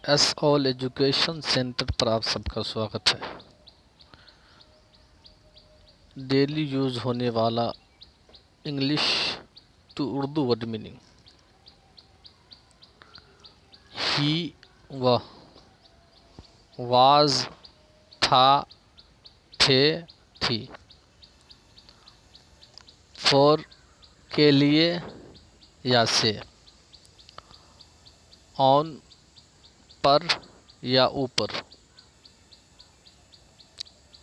S all education centre پر آپ سب کا سواگت ہے۔ ڈیلی یوز ہونے والا English to Urdu word meaning. He وہ، واز تھا، تھے، تھی۔ فور کے لیے یا سے۔ آن پر یا اوپر۔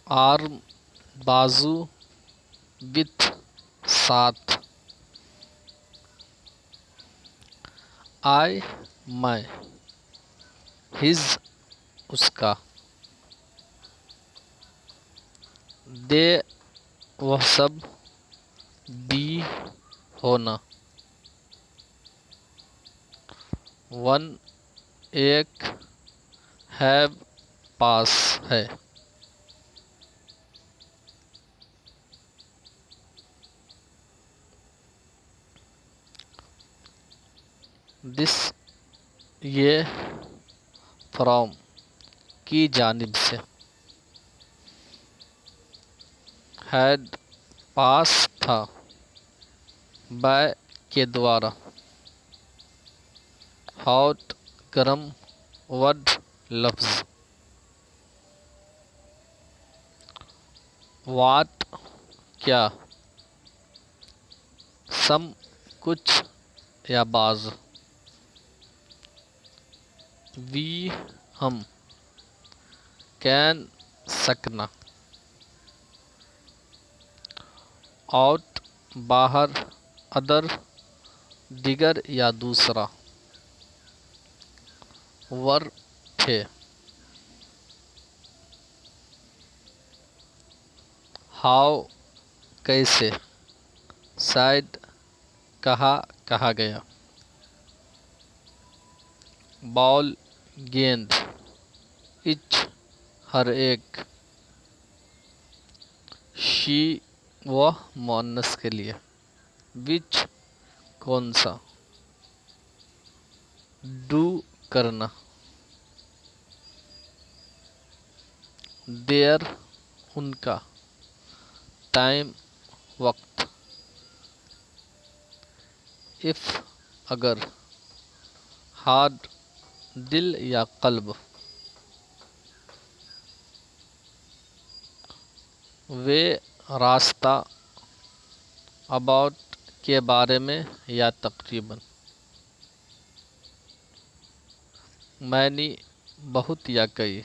آرم بازو، وتھ ساتھ۔ آئی میں، ہز اس کا۔ دے وہ سب، بی ہونا۔ ون ایک، ہیو پاس ہے۔ دس یہ، فرام کی جانب سے۔ ہیڈ پاس تھا، بائی کے دوارا۔ ہاٹ گرم، ورڈ لفظ۔ واٹ کیا۔ سم کچھ یا بعض۔ وی ہم۔ کین سکنا۔ آؤٹ باہر، ادر دیگر یا دوسرا۔ ور تھے۔ ہاؤ کیسے۔ سائڈ کہا، کہا گیا۔ بال گیند۔ ایچ ہر ایک۔ شی وہ مؤنث کے لیے۔ وچ کون سا۔ ڈو کرنا۔ دیر ان کا۔ ٹائم وقت۔ اف اگر۔ ہارٹ دل یا قلب۔ وے راستہ۔ اباؤٹ کے بارے میں یا تقریباً۔ مینی بہت یا کئی۔